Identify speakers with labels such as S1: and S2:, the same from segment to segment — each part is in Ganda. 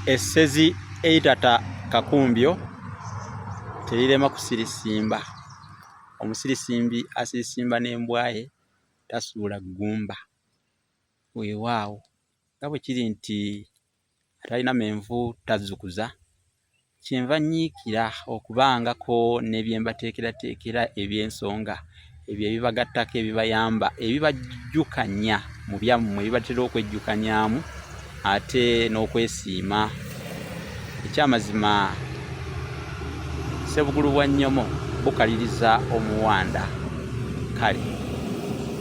S1: Essezi eitata kakumbyo terirema kusirisimba. Omusirisimbi asirisimba n'embwaye tasuula ggumba. Weewaawo nga bwe kiri nti atalina menvu tazzukuza, kyenva nyiikira okubangako ne bye mbateekerateekera eby'ensonga, ebyo ebibagattako, ebibayamba, ebibajjukanya mu byammwe, ebibatera okwejjukanyaamu ate n'okwesiima. Ekyamazima Ssebugulu bwa Nnyomo bukaliriza omuwanda. Kale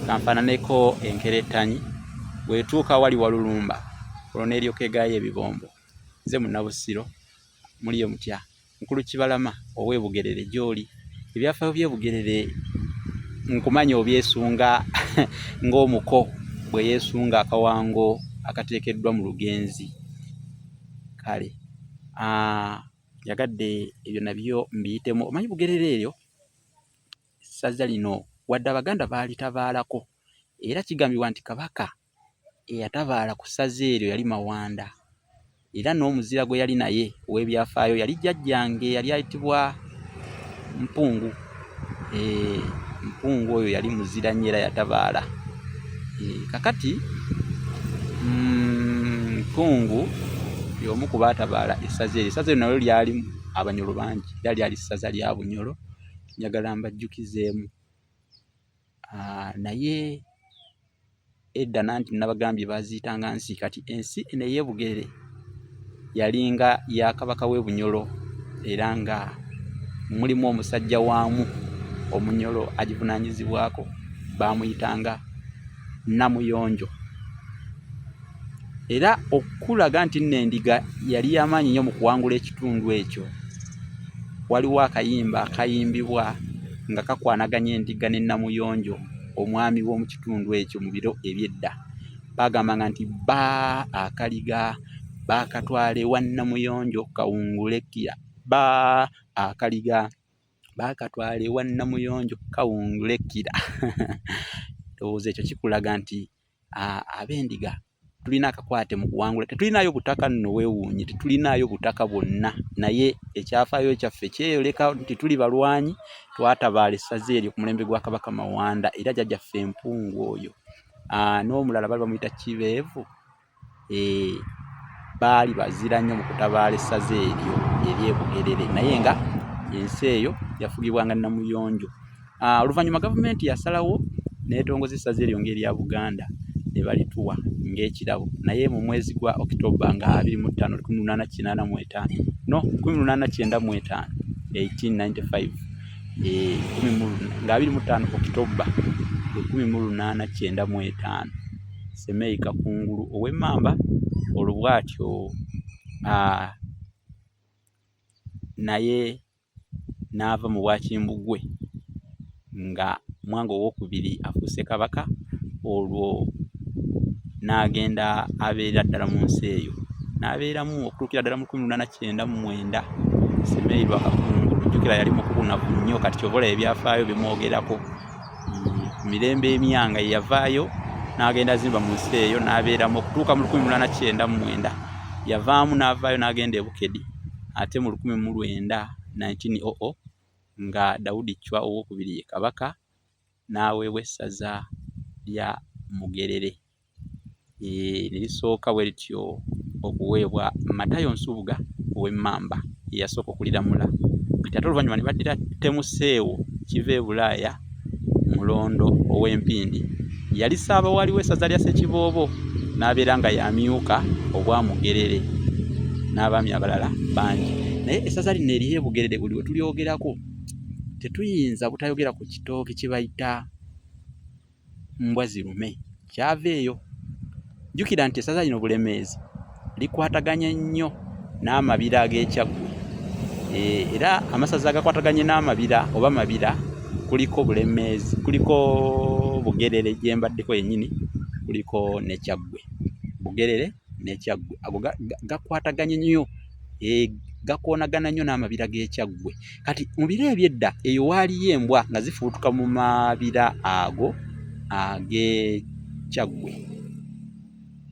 S1: kanfaananeko enkerettanyi bw'etuuka wali Walulumba olwo n'eryoka egaayo ebibombo. Nze Munnabusiro muliyo mutya? Nkulu Kibalama ow'e Bugerere gy'oli. Ebyafaayo by'e Bugerere nkumanya obyesunga ng'omuko bwe yeesunga akawango akateekeddwa mu lugenzi. Kale njagadde ebyo nabyo mbiyitemu. Omanyi Bugerere eryo essaza lino wadde Abaganda baalitabaalako, era kigambibwa nti Kabaka eyatabaala ku ssaza eryo yali Mawanda, era n'omuzira gwe yali naye ow'ebyafaayo yali jjajjange, yali ayitibwa Mpungu. Mpungu oyo yali muzira nnyo era yatabaala. Kakati Mpungu y'omu ku baatabaala essaza eryo. Essaza eryo nalyo lyalimu Abanyolo bangi, era lyali ssaza lya Bunyolo. Njagala mbajjukizeemu. Naye edda nanti nabagambye baaziyitanga nsi, kati ensi eno ey'e Bugerere yalinga ya Kabaka w'e Bunyolo, era nga mulimu omusajja waamu Omunyolo agivunaanyizibwako, baamuyitanga Namuyonjo. Era okulaga nti nno endiga yali y'amaanyi nnyo mu kuwangula ekitundu ekyo, waliwo akayimba akayimbibwa nga kakwanaganya endiga ne Namuyonjo, omwami w'omu kitundu ekyo mu biro eby'edda. Baagambanga nti bba akaliga baakatwala ewa Namuyonjo kawungule kkira, bba akaliga baakatwala ewa Namuyonjo kawungule kkira. Ndowooza ekyo kikulaga nti ab'endiga tulina akakwate mu kuwangula. Tetulinayo butaka nno weewuunye, tetulinayo butaka bwonna, naye ekyafaayo kyaffe kyeyoleka nti tuli balwanyi, twatabaala essaza eryo ku mulembe gwa Kabaka Mawanda, era jjajjaffe Mpungu oyo n'omulala baali bamuyita Kibeevu, baali bazira nnyo mu kutabaala essaza eryo ery'e Bugerere, naye nga ensi eyo yafugibwanga Namuyonjo. Oluvannyuma gavumenti yasalawo n'etongoza essaza eryo ng'erya Buganda, ne balituwa ng'ekirabo, naye mu mwezi gwa October nga 25, 1895, no 1895, 1895, nga 25 October 1895, Semeyi Kakungulu ow'Emmamba olwo bw'atyo naye n'ava mu Bwakimbugwe nga Mwanga II afuuse Kabaka, olwo n'agenda abeera ddala mu nsi eyo, n'abeeramu okutuukira ddala mu 1899. Semeyi lwa Kakungulu jjukira yali mukuunavu nnyo, kati ky'oba olaba ebyafaayo bimwogerako. Ku mirembe emyanga ye yavaayo n'agenda azimba mu nsi eyo n'abeeramu okutuuka mu 1899. Yavaamu n'avaayo n'agenda e Bukedi, ate mu 1900 nga Daudi Chwa II ye Kabaka, n'aweebwa essaza lya Mugerere. Ne lisooka bwe lityo okuweebwa Matayo Nsubuga ow'Emmamba, ye yasooka okuliramula. Kati ate oluvannyuma ne baddira Ttemuseewo Kiva e Bulaaya Mulondo ow'Empindi, yali Ssaabawaali w'essaza lya Ssekiboobo, n'abeera nga yamyuka obwa Mugerere, n'abaami abalala bangi. Naye essaza lino ery'e Bugerere buli we tulyogerako tetuyinza butayogera ku kitooke kye bayita Mbwazirume, kyava eyo. Jjukira nti essaza lino Bulemeezi likwataganye nnyo n'amabira ag'Ekyaggwe, era amasaza agakwataganye n'amabira oba mabira kuliko Bulemeezi, kuliko Bugerere gye mbaddeko yennyini, kuliko ne Kyaggwe. Bugerere ne Kyaggwe ago gakwataganye nnyo, gakoonagana nnyo n'amabira g'Ekyaggwe. Kati mu biro eby'edda eyo waaliyo embwa nga zifuutuka mu mabira ago ag'Ekyaggwe.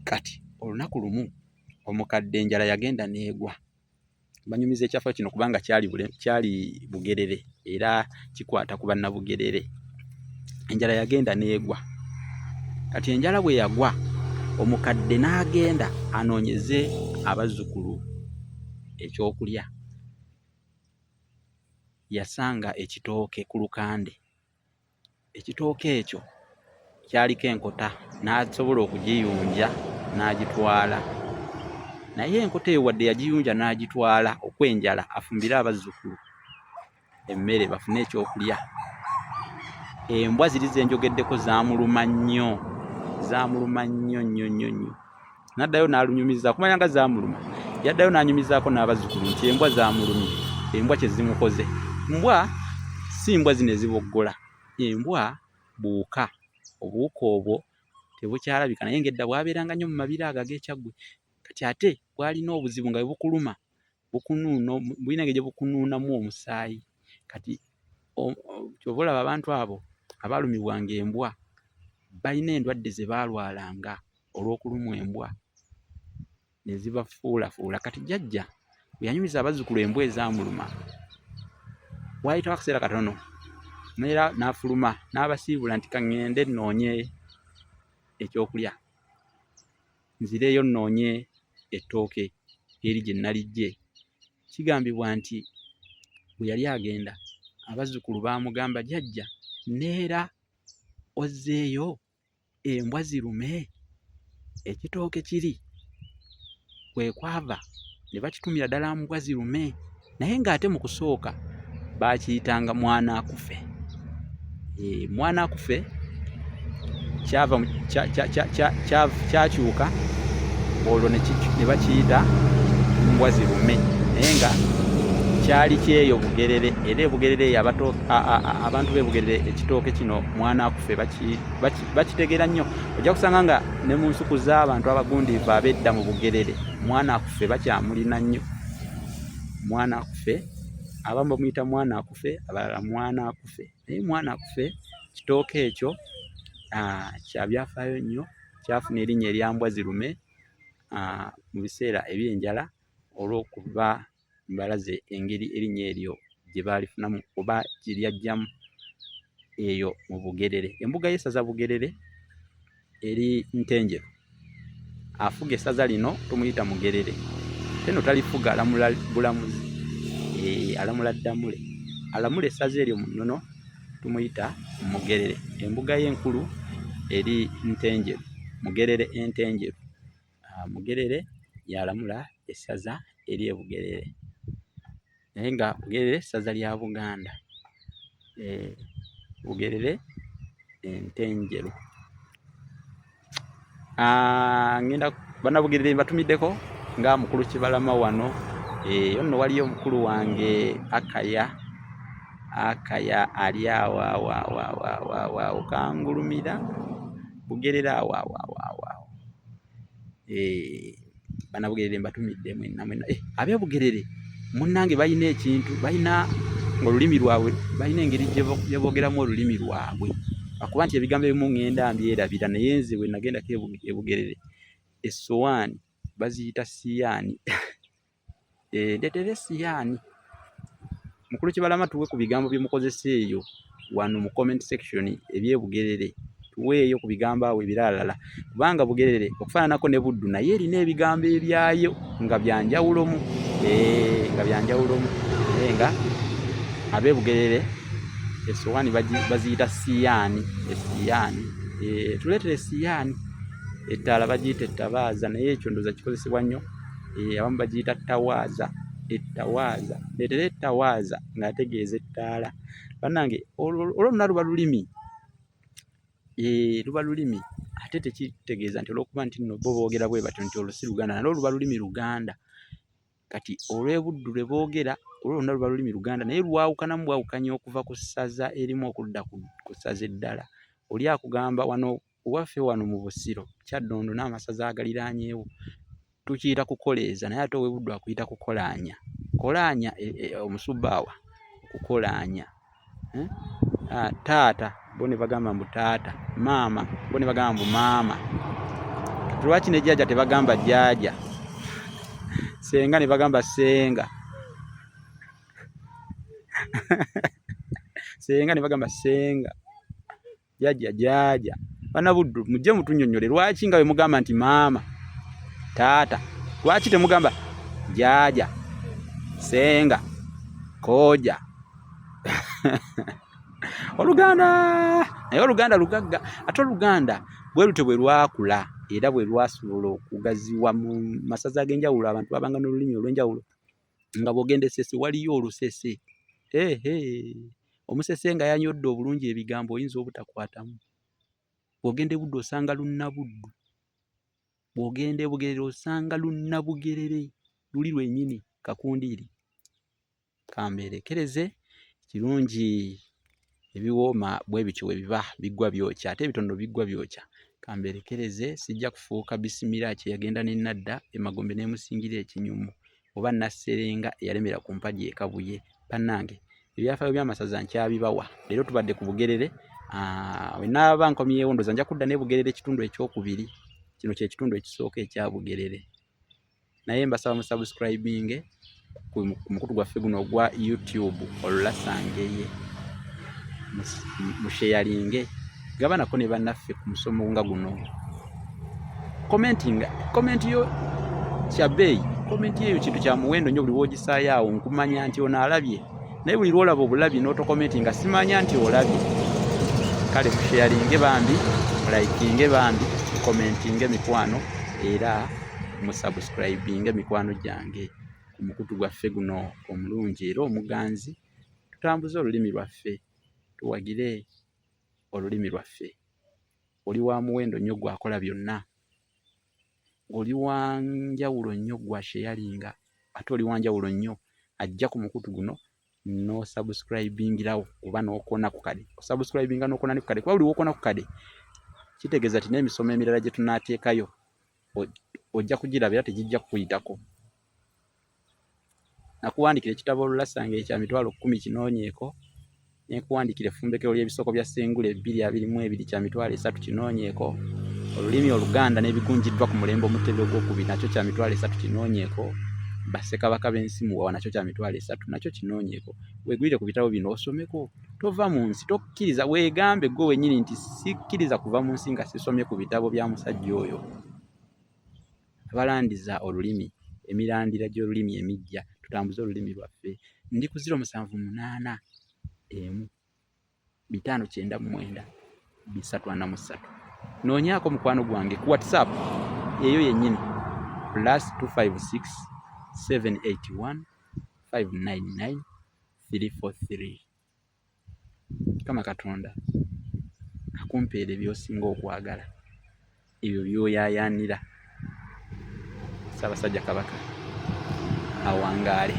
S1: Kati olunaku lumu omukadde enjala yagenda neegwa. Banyumiza ekyafo kino kubanga kyali Bugerere era kikwata ku bannabugerere. Enjala yagenda neegwa. Kati enjala bwe yagwa, omukadde n'agenda anoonyeze abazzukulu ekyokulya. Yasanga ekitooke ku lukande. Ekitooke ekyo kyaliko enkota, n'asobola okugiyunja n'agitwala. Naye enkota eyo wadde yagiyunja n'agitwala okwenjala afumbire abazzukulu emmere bafune ekyokulya, embwa ziri zenjogeddeko zaamuluma nnyo, zaamuluma nnyo nnyo nnyo nnyo. N'addayo n'alunyumiza, kumanya nga zaamuluma, yaddayo n'anyumizaako n'abazzukulu nti embwa zaamulumye, embwa kye zimukoze. Mbwa si mbwa zino eziboggola, embwa buuka. Obuwuka obwo tebukyalabika, naye ng'edda bwabeeranga nnyo mu mabira ago ag'Ekyaggwe. Kati ate bwalina obuzibu nga bukuluma, bukunuuna, bulina engeri gye bukunuunamu omusaayi. Kati kyova olaba abantu abo abaalumibwanga embwa balina endwadde ze baalwalanga olw'okulumwa embwa ne zibafuulafuula. Kati jjajja bwe yanyumiza abazzukulu embwa ezaamuluma, waayitawo akaseera katono neera n'afuluma n'abasiibula nti kaŋŋende nnoonye ekyokulya, nzireeyo nnoonye ettooke eri gye nalijje. Kigambibwa nti bwe yali agenda, abazzukulu baamugamba, jjajja neera ozzeeyo embwa zirume, ekitooke kiri kwe kwava ne bakitumira ddala mbwa zirume. Naye ng'ate mu kusooka baakiyitanga Mwanaakufe. Mwanaakufe kyakyuka olwo ne bakiyita mbwa zirume, naye nga kyali kyeyo Bugerere. Era e Bugerere abantu b'e Bugerere ekitooke kino Mwanaakufe bakitegeera nnyo. Ojja kusanga nga ne mu nsuku z'abantu abagundiivu ab'edda mu Bugerere, Mwanaakufe bakyamulina nnyo. Mwanaakufe, abamu bamuyita Mwanaakufe, abalala Mwanaakufe. Naye Mwanaakufe kitooke ekyo kya byafaayo nnyo, kyafuna erinnya erya mbwa zirume mu biseera eby'enjala olw'okuba mbalaze engeri erinnya eryo gye baalifunamu oba gye lyajjamu eyo mu Bugerere. Embuga y'essaza Bugerere eri Ntenjeru. Afuga essaza lino tumuyita Mugerere. Teno talifuga, alamula Bulamuzi, alamula Ddamule. Alamula essaza eryo mu nnono tumuyita Mugerere. Embuga y'enkulu eri Ntenjeru, Mugerere Entenjeru. Mugerere yalamula essaza eri e Bugerere. Naye nga Bugerere ssaza lya Buganda. Bugerere Entenjeru. Ngenda bannabugerere mbatumiddeko nga mukulu Kibalama wano. Yo nno waliyo omukulu wange Akaya ali awo kangulumira Bugerere awo. Bannabugerere mbatumidde mwenna. Ab'e Bugerere munnange balina ekintu, balina olulimi lwabwe, balina engeri gye boogeramu olulimi lwabwe. Akuba nti ebigambo ebimu ngenda mbyerabira, naye nze bwe nagendako e Bugerere essowaani baziyita siyaani. Ndeetera siyaani. Mukulu Kibalama tuwe ku bigambo bye mukozesa eyo wano mu comment section eby'e Bugerere. Tuweeyo ku bigambo awo ebiralala. Kubanga Bugerere okufaananako ne Buddu naye erina ebigambo ebyayo nga byanjawulomu. Nga byanjawulomu. Naye nga ab'e Bugerere essowaani baziyita siyaani. Esiyaani. Tuleetere siyaani. Ettaala bagiyita ettabaaza, naye ekyo ndowooza kikozesebwa nnyo. Abamu bagiyita ttawaaza. Ettawaaza. Ndeetera ettawaaza ng'ategeeza ettaala. Bannange olwonna luba lulimi. Luba lulimi ate tekitegeeza nti olw'okuba nti nno bo boogera bwe batyo nti olwo si Luganda, nalwo luba lulimi Luganda. Kati olw'Ebuddu lwe boogera olwo lwonna luba lulimi Luganda, naye lwawukanamu bwawukanya okuva ku ssaza erimu okudda ku ssaza eddala. Oli akugamba wano waffe wano mu Busiro, Kyaddondo n'amasaza agaliraanyeewo tukiyita kukoleeza, naye ate ow'Ebuddu akuyita kukolaanya. Kolaanya omusubbaawa okukolaanya. Taata bo ne bagamba mbu taata, maama bo ne bagamba mbu maama. Lwaki ne jjajja tebagamba jjajja? senga ne bagamba senga. Senga ne bagamba senga. Jaja. Bana Buddu mujje mutunnyonnyole lwaki nga bwe mugamba nti maama, taata, lwaki temugamba jaja, senga, koja. Oluganda naye Oluganda lugagga ate Oluganda bwe lute bwe lwakula era bwe lwasobola okugaziwa mu masaza ag'enjawulo abantu babanga n'olulimi olw'enjawulo nga bw'ogenda Essese waliyo Olusese. Omusese nga yanyodde obulungi ebigambo oyinza obutakwatamu. Bw'ogenda e Buddu osanga Lunnabuddu, bw'ogenda e Bugerere osanga Lunnabugerere, luli lwennyini Kakundiiri. Kamberekereze kirungi ebiwooma bwe bityo we biba biggwa byokya ate ebitono biggwa byokya. Kamberekereze sijja kufuuka Bisimira kyeyagenda ne Nadda Emagombe n'emusingira ekinyumu oba Nasserenga eyalemera ku mpagi e Kabuye. Bannange ebyafaayo by'amasaza nkyabibawa. Leero tubadde ku Bugerere. Bwe naaba nkomyewo ndooza nja kudda ne Bugerere ekitundu ekyokubiri. Kino kye kitundu ekisooka ekya Bugerere. Naye mbasaba mu subscribing ku mukutu gwaffe guno ogwa YouTube Olulasangeye. Musheyalinge gabanako ne bannaffe ku musomo nga guno. Komenti yo kyabeeyi, komenti eyo kintu kya muwendo nnyo buli w'ogisaayo awo nkumanya nti ono alabye. Naye buli lw'olaba obulabi n'otokomenti nga simanya nti olabye. Kale musheyalinge bambi, mulikinge bambi, komentinge mikwano era musubscribinge mikwano gyange ku mukutu gwaffe guno omulungi era omuganzi. Tutambuze olulimi lwaffe, tuwagire olulimi lwaffe. Oli wa muwendo nnyo gwakola byonna. Oli wa njawulo nnyo gwa sheyalinga ate oli wa njawulo nnyo ajja ku mukutu guno no subscribingirawo oba n'okona ku kade. Osubscribinga n'okona ne ku kade. Kuba buli w'okona ku kade kitegeeza nti n'emisomo emirala gye tunaateekayo ojja kugiraba era tegijja kukuyitako. Nakuwandikira ekitabo Olulasangeye kya mitwalo 10 kinoonyeeko. Nekuwandikira effumbekero ly'ebisoko bya Ssengule 222 kya mitwalo 3 kinoonyeeko. Olulimi Oluganda n'ebigunjiddwa ku mulembe Omutebe ogwokubiri nakyo kya mitwalo 3 kinoonyeeko. Bassekabaka b'ensi muwawa nakyo kya mitwalo 3 nakyo kinoonyeeko. Weegwire ku bitabo bino osomeko. Tova mu nsi, tokkiriza weegambe gwe wennyini nti sikkiriza kuva mu nsi nga sisomye ku bitabo bya musajja oyo. Abalandiza olulimi, emirandira gy'olulimi emijja, tutambuze olulimi lwaffe. Ndi ku 078 599 343. Noonyaako mukwano gwange ku WhatsApp eyo yennyini +256 781 599 343. Kama Katonda akumpeera by'osinga okwagala, ebyo by'oyaayaanira. Ssaabasajja Kabaka awangaale.